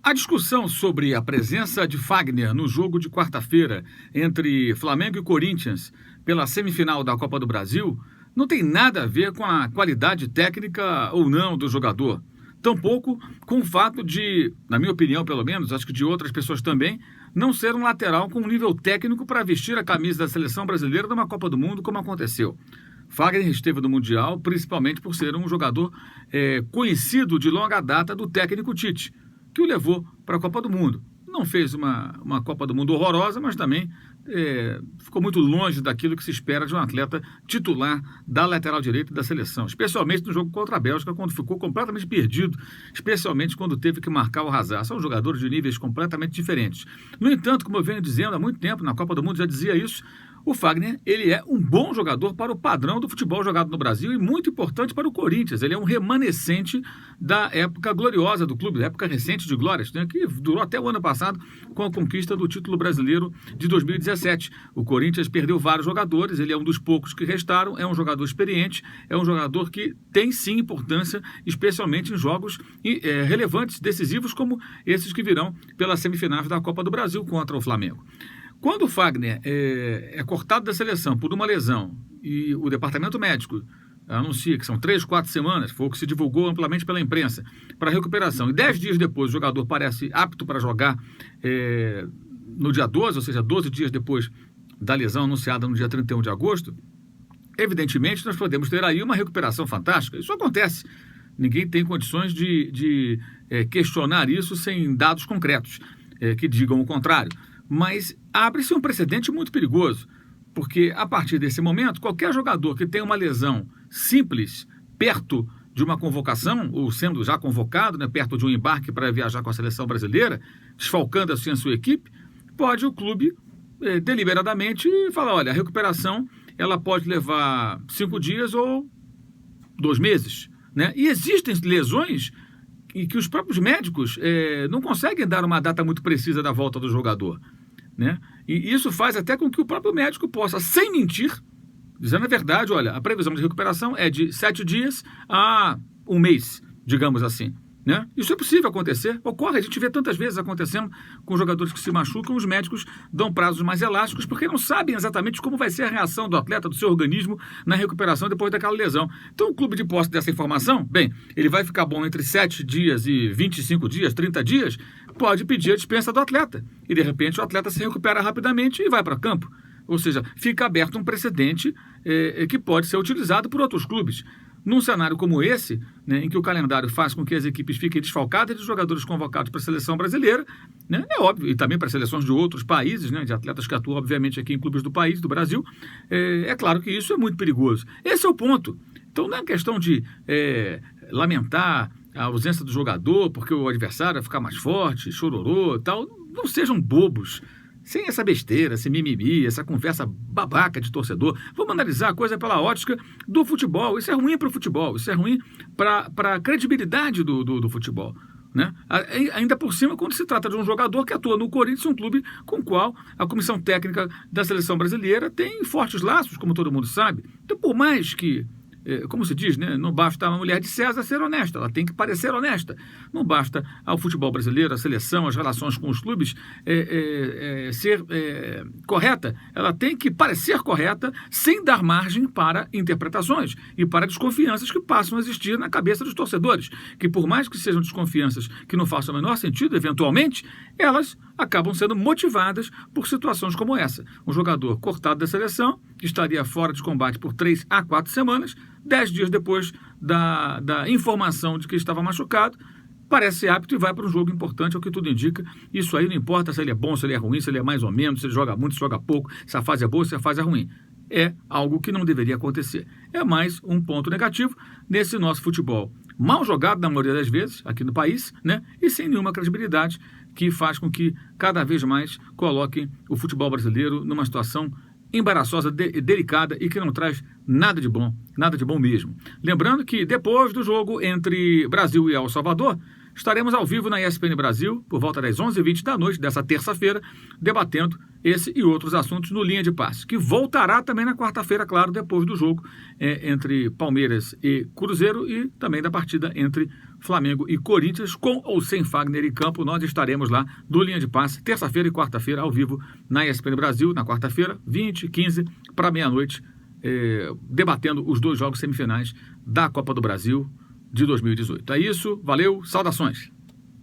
A discussão sobre a presença de Fagner no jogo de quarta-feira entre Flamengo e Corinthians pela semifinal da Copa do Brasil não tem nada a ver com a qualidade técnica ou não do jogador. Tampouco com o fato de, na minha opinião pelo menos, acho que de outras pessoas também, não ser um lateral com nível técnico para vestir a camisa da seleção brasileira numa Copa do Mundo como aconteceu. Fagner esteve no Mundial principalmente por ser um jogador conhecido de longa data do técnico Tite, que o levou para a Copa do Mundo. Não fez uma Copa do Mundo horrorosa, mas também ficou muito longe daquilo que se espera de um atleta titular da lateral direita da seleção, especialmente no jogo contra a Bélgica, quando ficou completamente perdido, especialmente quando teve que marcar o Hazard. São jogadores de níveis completamente diferentes. No entanto, como eu venho dizendo há muito tempo, na Copa do Mundo já dizia isso, o Fagner, ele é um bom jogador para o padrão do futebol jogado no Brasil e muito importante para o Corinthians. Ele é um remanescente da época gloriosa do clube, da época recente de glórias, né, que durou até o ano passado com a conquista do título brasileiro de 2017. O Corinthians perdeu vários jogadores, ele é um dos poucos que restaram, é um jogador experiente, é um jogador que tem sim importância, especialmente em jogos relevantes, decisivos como esses que virão pelas semifinais da Copa do Brasil contra o Flamengo. Quando o Fagner é cortado da seleção por uma lesão e o departamento médico anuncia que são 3, 4 semanas, foi o que se divulgou amplamente pela imprensa, para recuperação, e 10 dias depois o jogador parece apto para jogar no dia 12, ou seja, 12 dias depois da lesão anunciada no dia 31 de agosto, evidentemente nós podemos ter aí uma recuperação fantástica. Isso acontece. Ninguém tem condições de questionar isso sem dados concretos que digam o contrário. Mas abre-se um precedente muito perigoso, porque a partir desse momento, qualquer jogador que tenha uma lesão simples perto de uma convocação, ou sendo já convocado, né, perto de um embarque para viajar com a seleção brasileira, desfalcando assim a sua equipe, pode o clube deliberadamente falar, olha, a recuperação ela pode levar 5 dias ou 2 meses. Né? E existem lesões e que os próprios médicos não conseguem dar uma data muito precisa da volta do jogador. Né? E isso faz até com que o próprio médico possa, sem mentir, dizendo a verdade, olha, a previsão de recuperação é de 7 dias a 1 mês, digamos assim. Né? Isso é possível acontecer, ocorre, a gente vê tantas vezes acontecendo com jogadores que se machucam, os médicos dão prazos mais elásticos porque não sabem exatamente como vai ser a reação do atleta, do seu organismo na recuperação depois daquela lesão. Então o clube de posse dessa informação, bem, ele vai ficar bom entre 7 dias e 25 dias, 30 dias, pode pedir a dispensa do atleta e de repente o atleta se recupera rapidamente e vai para campo. Ou seja, fica aberto um precedente que pode ser utilizado por outros clubes. Num cenário como esse, né, em que o calendário faz com que as equipes fiquem desfalcadas de jogadores convocados para a seleção brasileira, né, é óbvio, e também para seleções de outros países, né, de atletas que atuam, obviamente, aqui em clubes do país, do Brasil, é claro que isso é muito perigoso. Esse é o ponto. Então não é questão de lamentar a ausência do jogador porque o adversário vai ficar mais forte, chororô e tal. Não sejam bobos. Sem essa besteira, esse mimimi, essa conversa babaca de torcedor. Vamos analisar a coisa pela ótica do futebol. Isso é ruim para o futebol, isso é ruim para a credibilidade do futebol. Né? Ainda por cima, quando se trata de um jogador que atua no Corinthians, um clube com o qual a comissão técnica da seleção brasileira tem fortes laços, como todo mundo sabe. Então, por mais que, como se diz, né, não basta a mulher de César ser honesta, ela tem que parecer honesta. Não basta ao futebol brasileiro, a seleção, as relações com os clubes ser correta, ela tem que parecer correta sem dar margem para interpretações e para desconfianças que passam a existir na cabeça dos torcedores, que por mais que sejam desconfianças que não façam o menor sentido, eventualmente, elas acabam sendo motivadas por situações como essa. Um jogador cortado da seleção, que estaria fora de combate por 3 a 4 semanas, 10 dias depois da informação de que estava machucado, parece apto e vai para um jogo importante, é o que tudo indica. Isso aí não importa se ele é bom, se ele é ruim, se ele é mais ou menos, se ele joga muito, se joga pouco, se a fase é boa, se a fase é ruim. É algo que não deveria acontecer. É mais um ponto negativo nesse nosso futebol mal jogado, na maioria das vezes, aqui no país, né? E sem nenhuma credibilidade, que faz com que cada vez mais coloquem o futebol brasileiro numa situação embaraçosa, delicada e que não traz nada de bom mesmo. Lembrando que depois do jogo entre Brasil e El Salvador, estaremos ao vivo na ESPN Brasil, por volta das 11h20 da noite dessa terça-feira, debatendo esse e outros assuntos no Linha de Passe, que voltará também na quarta-feira, claro, depois do jogo entre Palmeiras e Cruzeiro e também da partida entre Flamengo e Corinthians, com ou sem Fagner em campo. Nós estaremos lá do Linha de Passe, terça-feira e quarta-feira, ao vivo na ESPN Brasil, na quarta-feira, 20h15 para meia-noite, debatendo os dois jogos semifinais da Copa do Brasil de 2018. É isso, valeu, saudações!